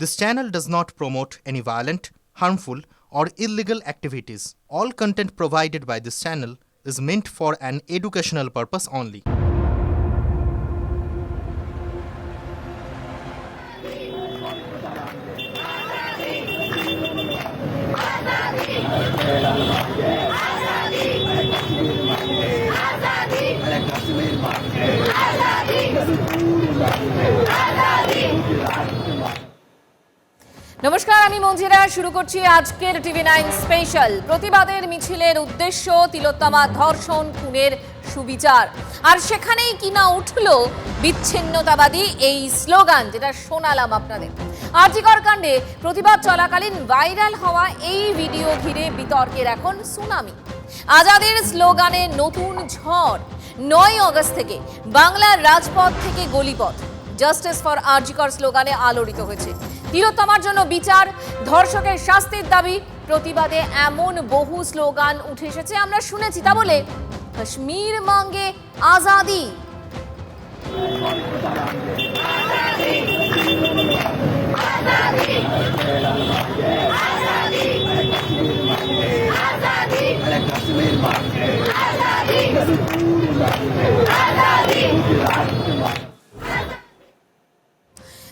This channel does not promote any violent, harmful, or illegal activities. All content provided by this channel is meant for an educational purpose only. নমস্কার, আমি মঞ্জিরা। শুরু করছি আজকের টিভি9 special. প্রতিবাদের মিছিলের উদ্দেশ্য তিলোত্তমা ধর্ষণ খুনের সুবিচার, আর সেখানেই কিনা উঠলো বিচ্ছিন্নতাবাদী এই স্লোগান, যেটা শোনালাম আপনাদের। জি কর কাণ্ডে প্রতিবাদ চলাকালীন ভাইরাল হওয়া এই ভিডিও ঘিরে বিতর্কের এখন সুনামি। আজাদের স্লোগানে নতুন ঝড়। 9 আগস্ট থেকে বাংলার রাজপথ থেকে গলিপথ জাস্টিস ফর জি কর স্লোগানে আলোড়িত হয়েছে। তিলোত্তমার জন্য বিচার, ধর্ষকের শাস্তির দাবি, প্রতিবাদে এমন বহু স্লোগান উঠে এসেছে, আমরা শুনেছি। তা বলে কাশ্মীর মাঙ্গে আজাদি,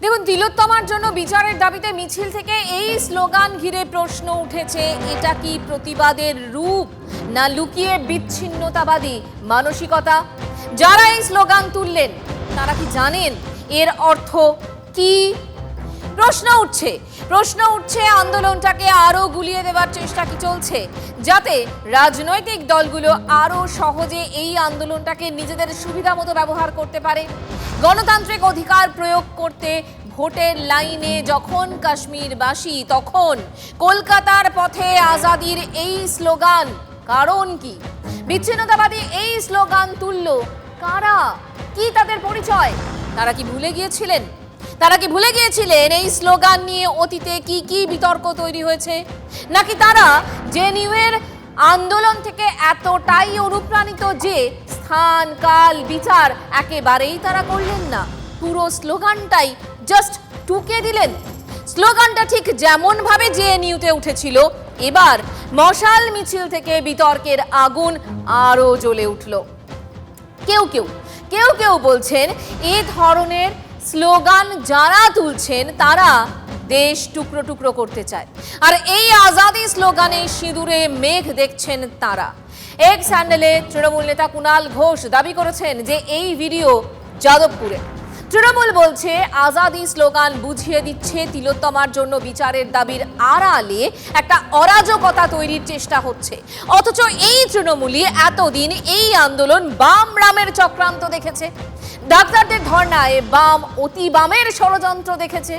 দেখুন, তিলোত্তমার জন্য বিচারের দাবিতে মিছিল থেকে এই স্লোগান ঘিরে প্রশ্ন উঠেছে, এটা কি প্রতিবাদের রূপ, না লুকিয়ে বিচ্ছিন্নতাবাদী মানসিকতা? যারা এই স্লোগান তুললেন তারা কি জানেন এর অর্থ কি? প্রশ্ন উঠছে আন্দোলনটাকে আরো গুলিয়ে দেওয়ার চেষ্টা কি চলছে, যাতে রাজনৈতিক দলগুলো আরো সহজে এই আন্দোলনটাকে নিজেদের সুবিধা মতো ব্যবহার করতে পারে। গণতান্ত্রিক অধিকার প্রয়োগ করতে ভোটের লাইনে যখন কাশ্মীরবাসী, তখন কলকাতার পথে আজাদির এই স্লোগান। কারণ কি? বিচ্ছিন্নতাবাদী এই স্লোগান তুলল কারা? কি তাদের পরিচয়? তারা কি ভুলে গিয়েছিলেন এই স্লোগান নিয়ে অতীতে কি কি বিতর্ক তৈরি হয়েছে? নাকি তারা জেএনইউয়ের আন্দোলন থেকে এতটাই অনুপ্রাণিত যে স্থান, কাল, বিচার একেবারেই তারা করলেন না, পুরো স্লোগানটাই জাস্ট টুকে দিলেন? স্লোগানটা ঠিক যেমন ভাবে জেএনইউতে উঠেছিল, এবার মশাল মিছিল থেকে বিতর্কের আগুন আরো জ্বলে উঠল। কেউ কেউ বলছেন এ ধরনের স্লোগান যারা তুলছেন তারা দেশ টুকরো টুকরো করতে চায়, আর এই আজাদি স্লোগানে সিঁদুরে মেঘ দেখছেন তারা। এক্স হ্যান্ডেলে তৃণমূল নেতা কুণাল ঘোষ দাবি করেছেন যে এই ভিডিও যাদবপুরে। তৃণমূল বলছে আজাদি স্লোগান বুঝিয়ে দিচ্ছে তিলোত্তমার জন্য বিচারের দাবির আড়ালে একটা অরাজকতা তৈরির চেষ্টা হচ্ছে। অথচ এই তৃণমূলই এতদিন এই আন্দোলন বাম রামের চক্রান্ত দেখেছে, ডাক্তারদের ধর্নায় বাম অতি বামের ষড়যন্ত্র দেখেছে।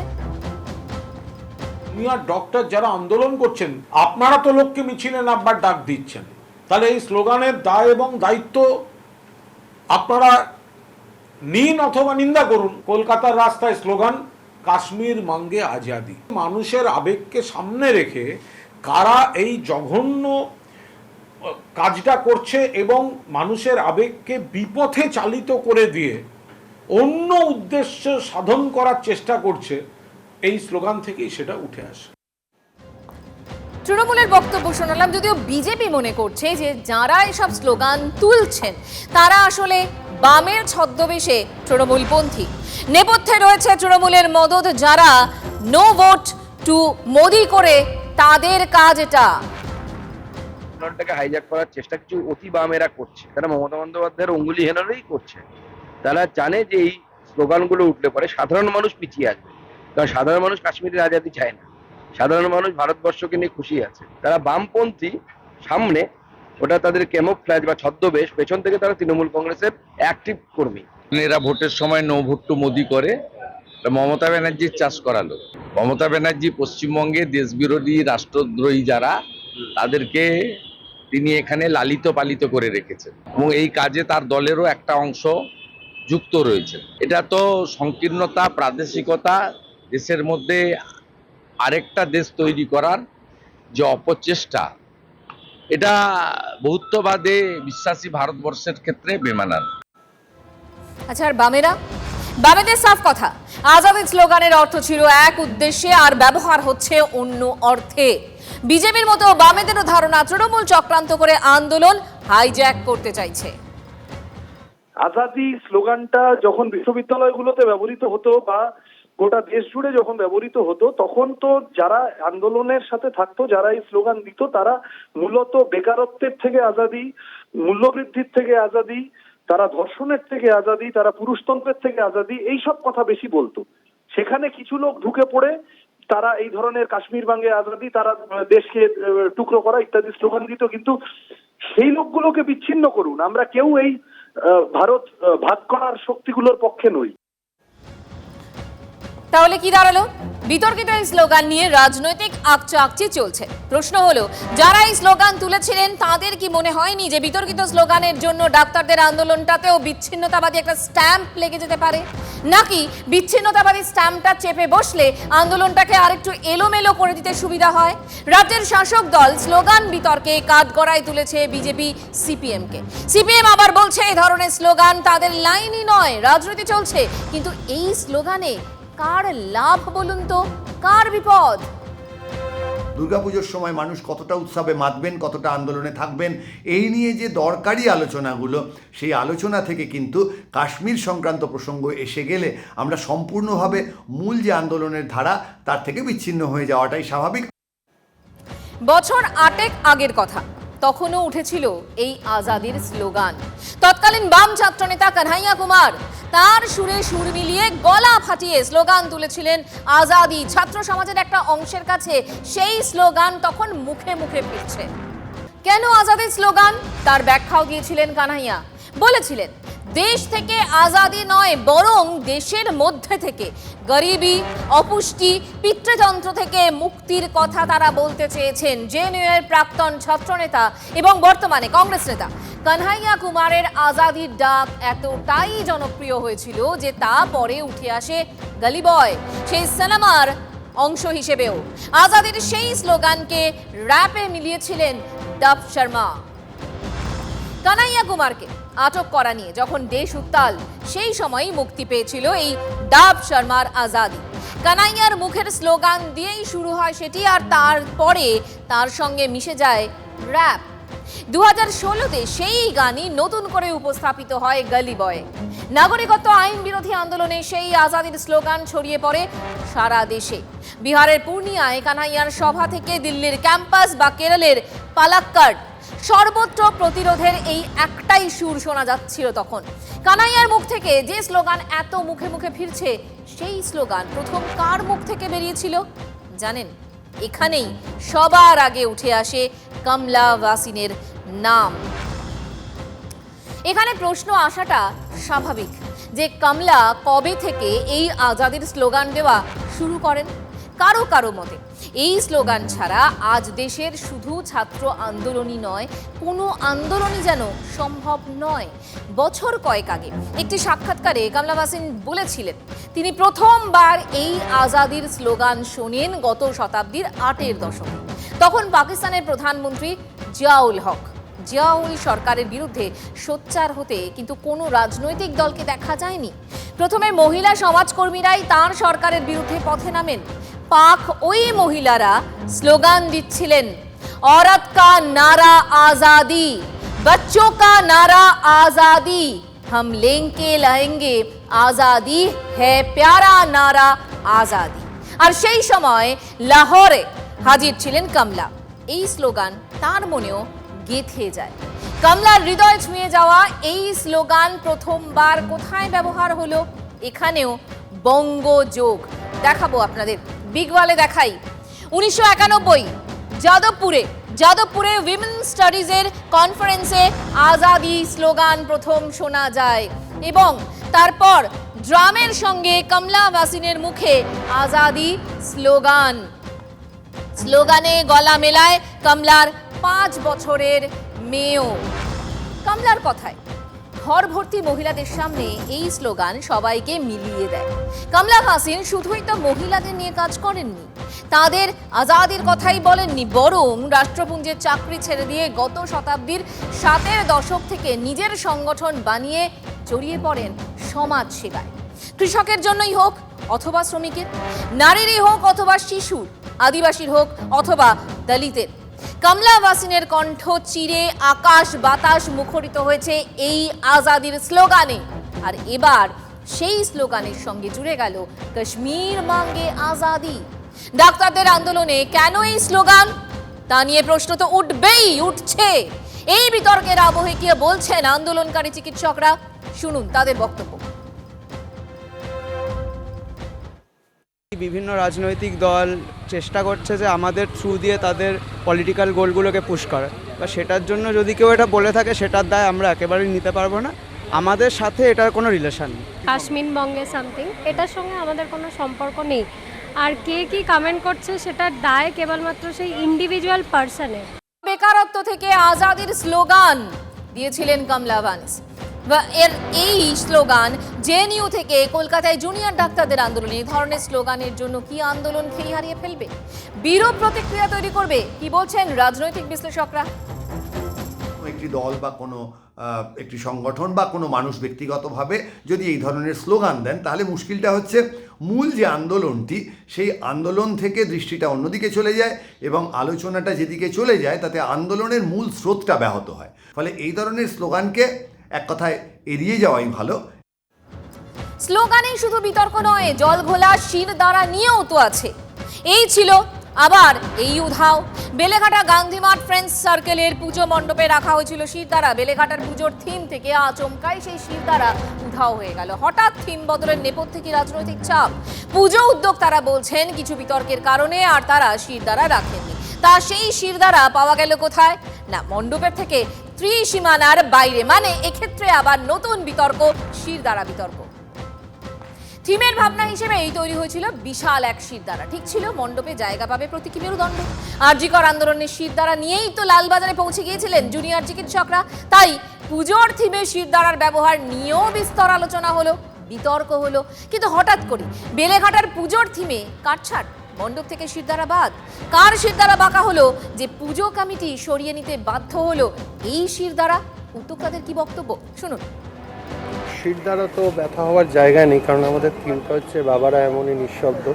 ডক্টর যারা আন্দোলন করছেন, আপনারা তো লোককে মিছিলে নামবার ডাক দিচ্ছেন, তাহলে এই স্লোগানের দায় এবং দায়িত্ব আপনারা নিন অথবা নিন্দা করুন। কলকাতার রাস্তায় স্লোগান কাশ্মীর মাঙ্গে আজাদি। মানুষের আবেগকে সামনে রেখে কারা এই জঘন্য কাজটা করছে এবং মানুষের আবেগকে বিপথে চালিত করে দিয়ে অন্য উদ্দেশ্য সাধন করার চেষ্টা করছে, এই স্লোগান থেকেই সেটা উঠে আসে। তৃণমূলের বক্তব্য শোনালাম, যদিও বিজেপি মনে করছে যে যারা এসব স্লোগান তুলছেন তারা আসলে বামের ছদ্মবেশে তৃণমূলপন্থী। নেপথ্যে রয়েছে তৃণমূলের মদত, যারা নো ভোট টু মোদি করে তাদের কাজ এটা। আন্দোলনটাকে হাইজ্যাক করার চেষ্টা কিছু অতি বামেরা করছে, তারা মমতা বন্দ্যোপাধ্যায়ের অঙ্গুলি হেনারই করছে। তারা জানে যে এই স্লোগানগুলো উঠলে পরে সাধারণ মানুষ পিছিয়ে আসবে, কারণ সাধারণ মানুষ কাশ্মীরের আজাদি চায় না, সাধারণ মানুষ ভারতবর্ষকে নিয়ে খুশি আছে। তারা বামপন্থী, সামনে ওটা তাদের ক্যামোফ্ল্যাজ বা ছদ্মবেশ, পেছন থেকে তারা তৃণমূল কংগ্রেসের অ্যাক্টিভ কর্মী। এরা ভোটের সময় নো ভোট টু মোদি করে মমতা ব্যানার্জির চাষ করালো। মমতা ব্যানার্জি পশ্চিমবঙ্গে দেশবিরোধী, রাষ্ট্রদ্রোহী যারা, তাদেরকে তিনি এখানে লালিত পালিত করে রেখেছেন এবং এই কাজে তার দলেরও একটা অংশ যুক্ত রয়েছে। এটা তো সংকীর্ণতা, প্রাদেশিকতা, দেশের মধ্যে আরেকটা দেশ তৈরি করার যে অপচেষ্টা, এটা বহুত্ববাদে বিশ্বাসী ভারতবর্ষের ক্ষেত্রে বেমানান। আচ্ছা, আর বামেরা বামেদের সাফ কথা, আজাদের স্লোগানের অর্থ ছিল এক উদ্দেশ্যে আর ব্যবহার হচ্ছে অন্য অর্থে। বিজেপির মতো বামেদেরও ধারণা তৃণমূল চক্রান্ত করে আন্দোলন হাইজ্যাক করতে চাইছে। আজাদি স্লোগানটা যখন বিশ্ববিদ্যালয়গুলোতে ব্যবহৃত হতো বা গোটা দেশ জুড়ে যখন ব্যবহৃত হতো, তখন তো যারা আন্দোলনের সাথে থাকতো, যারা এই স্লোগান দিত, তারা মূলত বেকারত্বের থেকে আজাদি, মূল্যবৃদ্ধির থেকে আজাদি, তারা ধর্ষণের থেকে আজাদি, তারা পুরুষতন্ত্রের থেকে আজাদি, এইসব কথা বেশি বলতো। সেখানে কিছু লোক ঢুকে পড়ে তারা এই ধরনের কাশ্মীর ভাঙে আজাদি, তারা দেশকে টুকরো করা ইত্যাদি স্লোগান দিত। কিন্তু সেই লোকগুলোকে বিচ্ছিন্ন করুন, আমরা কেউ এই ভারত ভাগ করার শক্তিগুলোর পক্ষে নই। তাহলে কি দাঁড়ালো? বিতর্কিত এই স্লোগান নিয়ে রাজনৈতিক আকচাকচি চলছে। প্রশ্ন হলো, যারা এই স্লোগান তুলেছিলেন তাদের কি মনে হয়নি যে বিতর্কিত স্লোগানের জন্য ডাক্তারদের আন্দোলনটাতেও বিচ্ছিন্নতাবাদী একটা স্ট্যাম্প লেগে যেতে পারে? নাকি বিচ্ছিন্নতাবাদী স্ট্যাম্পটা চেপে বসলে আন্দোলনটাকে আরেকটু এলোমেলো করে দিতে সুবিধা হয়? রাজ্যের শাসক দল স্লোগান বিতর্কে কাঠগড়ায় তুলেছে বিজেপি সিপিএমকে। সিপিএম আবার বলছে এই ধরনের স্লোগান তাদের লাইনই নয়, রাজনীতি চলছে। কিন্তু এই স্লোগানে কার লাভ বলুন তো, কার বিপদ? দুর্গাপুজোর সময় মানুষ কতটা উৎসবে মাতবেন, কতটা আন্দোলনে থাকবেন, এই নিয়ে যে দরকারি আলোচনাগুলো, সেই আলোচনা থেকে কিন্তু কাশ্মীর সংক্রান্ত প্রসঙ্গ এসে গেলে আমরা সম্পূর্ণভাবে মূল যে আন্দোলনের ধারা তার থেকে বিচ্ছিন্ন হয়ে যাওয়াটাই স্বাভাবিক। বছর 8 আগের কথা, তখনও উঠেছিল এই আজাদির স্লোগান। তৎকালীন বাম ছাত্রনেতা কানহাইয়া কুমার তার সুরে সুর মিলিয়ে গলা ফাটিয়ে স্লোগান তুলেছিলেন আজাদি। ছাত্র সমাজের একটা অংশের কাছে সেই স্লোগান তখন মুখে মুখে ফিরছে। কেন আজাদির স্লোগান, তার ব্যাখ্যাও দিয়েছিলেন কানহাইয়া। বলেছিলেন, দেশ থেকে আজাদি নয়, বরং দেশের মধ্যে থেকে গরিবি, অপুষ্টি, পিতৃতন্ত্র থেকে মুক্তির কথা তারা বলতে চেয়েছেন। জেএনইউয়ের প্রাক্তন ছাত্রনেতা এবং বর্তমানে কংগ্রেস নেতা কানহাইয়া কুমারের আজাদির ডাক এতটাই জনপ্রিয় হয়েছিল যে তা পরে উঠে আসে গলি বয় সেই সিনেমার অংশ হিসেবেও। আজাদির সেই স্লোগানকে র্যাপে মিলিয়েছিলেন ডাব শর্মা। কানহাইয়া কুমারকে আটক করা নিয়ে যখন দেশ উত্তাল, সেই সময়ই মুক্তি পেয়েছিল এই ডাব শর্মার আজাদি। কানহাইয়ার মুখের স্লোগান দিয়েই শুরু হয় সেটি, আর তারপরে তার সঙ্গে মিশে যায় র্যাপ। 2016-তে সেই গানই নতুন করে উপস্থাপিত হয় গলি বয়ে। নাগরিকত্ব আইন বিরোধী আন্দোলনে সেই আজাদির স্লোগান ছড়িয়ে পড়ে সারা দেশে। বিহারের পূর্ণিয়ায় কানহাইয়ার সভা থেকে দিল্লির ক্যাম্পাস বা কেরলের পালাক্কাড়, সর্বত্র প্রতিরোধের এই একটাই সুর শোনা যাচ্ছিল তখন। কানহাইয়ার মুখ থেকে যে স্লোগান এত মুখে মুখে ফিরছে, সেই স্লোগান প্রথম কার মুখ থেকে বেরিয়েছিল জানেন? এখানেই সবার আগে উঠে আসে কমলা ভাসিনের নাম। এখানে প্রশ্ন আসাটা স্বাভাবিক যে কমলা কবে থেকে এই আজাদির স্লোগান দেওয়া শুরু করেন। কারো কারো মতে এই স্লোগান ছাড়া আজ দেশের শুধু ছাত্র আন্দোলনই নয়, কোনো আন্দোলনই যেন সম্ভব নয়। বছর কয়েক আগে একটি সাক্ষাৎকারে কমলা ভাসিন বলেছিলেন তিনি প্রথমবার এই আজাদির স্লোগান শোনেন গত শতাব্দীর 8-এর দশকে। তখন পাকিস্তানের প্রধানমন্ত্রী জিয়াউল হক। জিয়াউল সরকারের বিরুদ্ধে সোচ্চার হতে কিন্তু কোনো রাজনৈতিক দলকে দেখা যায়নি। প্রথমে মহিলা সমাজকর্মীরাই তার সরকারের বিরুদ্ধে পথে নামেন। পাক ওই মহিলারা স্লোগান দিচ্ছিলেন, औरत का नारा आजादी, बच्चों का नारा आजादी, हम लेंगे लाएंगे आजादी है प्यारा नारा आजादी। আর সেই সময় লাহোরে হাজির ছিলেন কমলা। এই স্লোগান তার মনেও গেঁথে যায়। কমলার হৃদয় ছুঁয়ে যাওয়া এই স্লোগান প্রথমবার কোথায় ব্যবহার হলো? এখানেও বঙ্গযোগ। দেখাবো আপনাদের, বিগওয়ালে দেখাই। 1991 যাদবপুরে উইমেন স্টাডিজের কনফারেন্সে আজাদি স্লোগান প্রথম শোনা যায় এবং তারপর ড্রামের সঙ্গে কমলা ভাসিনের মুখে আজাদি স্লোগানে গলা মেলায় কমলার 5 বছরের মেয়েও। কমলার কথায় ঘর ভর্তি মহিলাদের সামনে এই স্লোগান সবাইকে মিলিয়ে দেয়। কমলা ভাসিন শুধুই তো মহিলাদের নিয়ে কাজ করেননি, তাদের আজাদির কথাই বলেননি, বরং রাষ্ট্রপুঞ্জের চাকরি ছেড়ে দিয়ে গত শতাব্দীর 7-এর দশক থেকে নিজের সংগঠন বানিয়ে জড়িয়ে পড়েন সমাজ সেবায়। কৃষকের জন্যই হোক অথবা শ্রমিকের, নারীরই হোক অথবা শিশুর, আদিবাসীর হোক অথবা দলিতের, কমলা ওয়াসিনের কণ্ঠ চিরে আকাশ বাতাস মুখরিত হয়েছে এই আজাদির স্লোগানে। আর এবার সেই স্লোগানের সঙ্গে জুড়ে গেল কাশ্মীর মাঙ্গে আজাদি। ডাক্তারদের আন্দোলনে কেন এই স্লোগান, তা নিয়ে প্রশ্ন তো উঠছে। এই বিতর্কের আবহে কি বলছেন আন্দোলনকারী চিকিৎসকরা, শুনুন তাদের বক্তব্য। বিভিন্ন রাজনৈতিক দল চেষ্টা করছে যে আমাদের থ্রু দিয়ে তাদের পলিটিক্যাল গোলগুলোকে পুশ করে, বা সেটার জন্য যদি কেউ এটা বলে থাকে সেটার দায় আমরা একেবারেই নিতে পারবো না। আমাদের সাথে এটার কোনো রিলেশন নেই। কাশ্মীর বঙ্গে সামথিং, এটার সঙ্গে আমাদের কোনো সম্পর্ক নেই। আর কে কি কমেন্ট করছে সেটার দায় কেবলমাত্র সেই ইন্ডিভিজুয়াল পার্সনের। বেকারত্ব থেকে আজাদির স্লোগান দিয়েছিলেন কমলা ওয়ানিস। এর এই স্লোগান জেএনইউ থেকে কলকাতায় জুনিয়র ডাক্তারদের আন্দোলনে এই ধরনের স্লোগানের জন্য কি আন্দোলন খেই হারিয়ে ফেলবে, বিরূপ প্রতিক্রিয়া তৈরি করবে, কি বলছেন রাজনৈতিক বিশ্লেষকরা। একটি দল বা কোনো একটি সংগঠন বা কোনো মানুষ ব্যক্তিগতভাবে যদি এই ধরনের স্লোগান দেন, তাহলে মুশকিলটা হচ্ছে মূল যে আন্দোলনটি, সেই আন্দোলন থেকে দৃষ্টিটা অন্যদিকে চলে যায় এবং আলোচনাটা যেদিকে চলে যায় তাতে আন্দোলনের মূল স্রোতটা ব্যাহত হয়। ফলে এই ধরনের স্লোগানকে এক কথায় এড়িয়ে যাওয়াই ভালো। স্লোগানে শুধু বিতর্ক নয়, জল ঘোলা শির দ্বারা নিয়েও তো আছে। এই ছিল আবার এই উধাও। বেলেঘাটা গান্ধীমাঠ ফ্রেন্ডস সার্কেলের পুজো মণ্ডপে রাখা হয়েছিল শিরদাঁড়া। বেলেঘাটার পুজোর থিম থেকে আচমকাই সেই শিরদাঁড়া উধাও হয়ে গেল। হঠাৎ থিম বদলের নেপথ্যে কি রাজনৈতিক চাপ? পুজো উদ্যোক্তারা বলছেন কিছু বিতর্কের কারণে আর তারা শিরদাঁড়া রাখেননি। তা সেই শিরদাঁড়া পাওয়া গেল কোথায়? না, মণ্ডপের থেকে ত্রিসীমানার বাইরে। মানে এক্ষেত্রে আবার নতুন বিতর্ক, শিরদাঁড়া বিতর্ক। থিমের ভাবনা হিসেবে এই তৈরি হয়েছিল বিশাল এক শিরদাঁড়া। ঠিক ছিল মণ্ডপে জায়গা পাবে প্রতীকী মেরুদণ্ড। আরজিকর আন্দোলনের শিরদাঁড়া নিয়েই তো লালবাজারে পৌঁছে গিয়েছিলেন জুনিয়র চিকিৎসকরা। তাই পুজোর থিমে শিরদাঁড়ার ব্যবহার নিয়েও বিস্তর আলোচনা হলো, বিতর্ক হলো। কিন্তু হঠাৎ করে বেলেঘাটার পুজোর থিমে কাটছাট, মণ্ডপ থেকে শিরদাঁড়া বাদ। কার শিরদাঁড়া বাঁকা হলো যে পুজো কমিটি সরিয়ে নিতে বাধ্য হলো এই শিরদাঁড়া? উদ্যোক্তাদের কি বক্তব্য শুনুন। শিরদাঁড়া তো ব্যথা হওয়ার জায়গা নেই, কারণ আমাদের থিমটা হচ্ছে বাবারা এমনই নিঃশব্দ।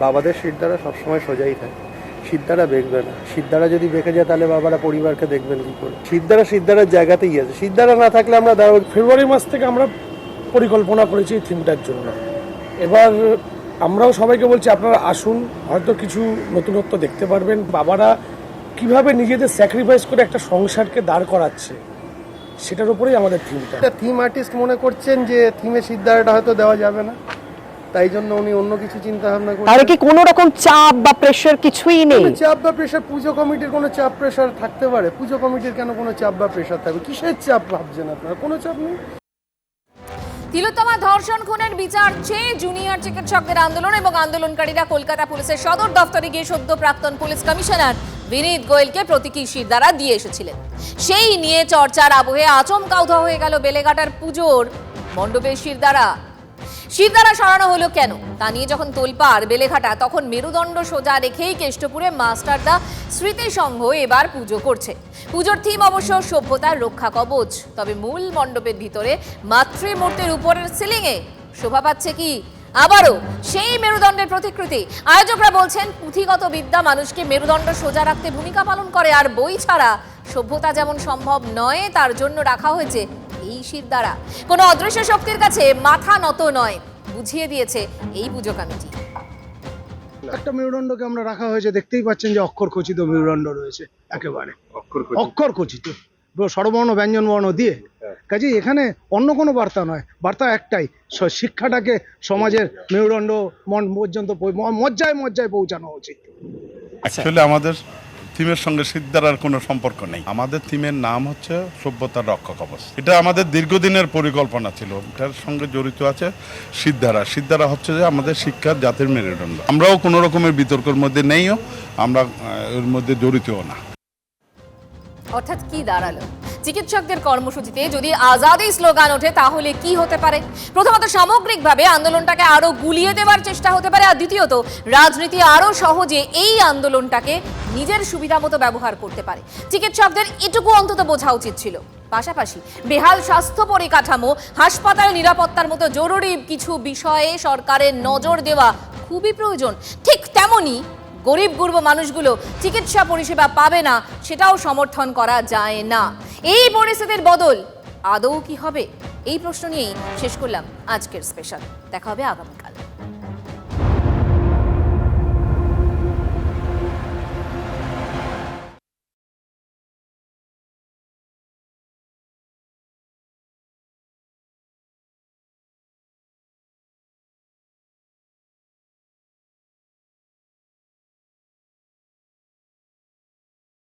বাবাদের শিরদাঁড়া সবসময় সোজাই থাকে, শিরদাঁড়া বেঁকবে না। শিরদাঁড়া যদি বেঁকে যায় তাহলে বাবারা পরিবারকে দেখবেন কি করে? শিরদাঁড়ার জায়গাতেই আছে। শিরদাঁড়া না থাকলে আমরা ফেব্রুয়ারি মাস থেকে আমরা পরিকল্পনা করেছি এই থিমটার জন্য। এবার আমরাও সবাইকে বলছি আপনারা আসুন, হয়তো কিছু নতুনত্ব দেখতে পারবেন। বাবারা কিভাবে নিজেদের স্যাক্রিফাইস করে একটা সংসারকে দাঁড় করাচ্ছে, সেটার উপরেই আমাদের থিমটা। থিম আর্টিস্ট মনে করছেন যে থিমে শিরদাঁড়াটা হয়তো দেওয়া যাবে না, তাই জন্য উনি অন্য কিছু চিন্তা ভাবনা করছেন। তাহলে কি কোনো রকম চাপ বা প্রেশার কিছুই নেই? চাপ বা প্রেশার পুজো কমিটির কোনো চাপ প্রেশার থাকতে পারে? পুজো কমিটির কেন কোনো চাপ বা প্রেশার থাকবে? কিসের চাপ ভাবছেন আপনারা? কোনো চাপ নেই। তিলোত্তমা ধর্ষণ খুনের বিচার চেয়ে জুনিয়র চিকিৎসকদের আন্দোলন এবং আন্দোলনকারীরা কলকাতা পুলিশের সদর দফতরে গিয়ে সদ্য প্রাক্তন পুলিশ কমিশনার বিনীত গোয়েলকে প্রতীকী শিরদাঁড়া দিয়ে এসেছিলেন। সেই নিয়ে চর্চার আবহে আচমকা উধাও হয়ে গেল বেলেঘাটার পুজোর মণ্ডপের শিরদাঁড়া। শিরদাঁড়া সরানো হলো কেন তা নিয়ে যখন তোলপাড় বেলেঘাটা, তখন মেরুদণ্ড সোজা রেখেই কেষ্টপুরে মাস্টারদা স্মৃতি সংঘ এবার পুজো করছে। পুজোর থিম অবশ্য সভ্যতার রক্ষা কবচ। তবে মূল মণ্ডপের ভিতরে মাতৃমূর্তির উপরের সিলিংয়ে শোভা পাচ্ছে কি আবারও সেই মেরুদণ্ডের প্রতিকৃতি। আয়োজকরা বলছেন পুঁথিগত বিদ্যা মানুষকে মেরুদণ্ড সোজা রাখতে ভূমিকা পালন করে, আর বই ছাড়া সভ্যতা যেমন সম্ভব নয় তার জন্য রাখা হয়েছে এই শিরদাঁড়া। কোনো অদৃশ্য শক্তির কাছে মাথা নত নয়, বুঝিয়ে দিয়েছে এই পুজো কমিটি। একটা মেরুদণ্ডকে আমরা রাখা হয়েছে, দেখতেই পাচ্ছেন যে অক্ষর খচিত মেরুদণ্ড রয়েছে, একেবারে অক্ষর খচিত, স্বরবর্ণ ব্যঞ্জন বর্ণ দিয়ে। কাজে এখানে অন্য কোনো বার্তা নয়, বার্তা একটাই, শিক্ষাটাকে সমাজের মেরুদণ্ড মন পর্যন্ত মজ্জায় পৌঁছানো উচিত। অ্যাকচুয়ালি আমাদের থিমের সঙ্গে শিরদাঁড়ার কোনো সম্পর্ক নেই। আমাদের থিমের নাম হচ্ছে সভ্যতার রক্ষা কবচ। এটা আমাদের দীর্ঘদিনের পরিকল্পনা ছিল। এটার সঙ্গে জড়িত আছে শিরদাঁড়া। শিরদাঁড়া হচ্ছে যে আমাদের শিক্ষার জাতির মেরুদণ্ড। আমরাও কোনো রকমের বিতর্কের মধ্যে নেইও, আমরা এর মধ্যে জড়িতও না। অর্থাৎ কি দাঁড়ালো? চিকিৎসকদের কর্মসূচিতে যদি আজাদি স্লোগান ওঠে তাহলে কি হতে পারে? প্রথমত সামগ্রিকভাবে আন্দোলনটাকে আরো গুলিয়ে দেওয়ার চেষ্টা হতে পারে, আর দ্বিতীয়ত রাজনীতি আরো সহজে এই আন্দোলনটাকে নিজের সুবিধা মতো ব্যবহার করতে পারে। চিকিৎসকদের এটুকু অন্তত বোঝা উচিত ছিল। পাশাপাশি বেহাল স্বাস্থ্য পরিকাঠামো, হাসপাতাল নিরাপত্তার মতো জরুরি কিছু বিষয়ে সরকারের নজর দেওয়া খুবই প্রয়োজন। ঠিক তেমনি গরিব গুরব মানুষগুলো চিকিৎসা পরিষেবা পাবে না, সেটাও সমর্থন করা যায় না। এই পরিস্থিতির বদল আদৌ কি হবে? এই প্রশ্ন নিয়েই শেষ করলাম আজকের স্পেশাল। দেখা হবে আগামীকাল।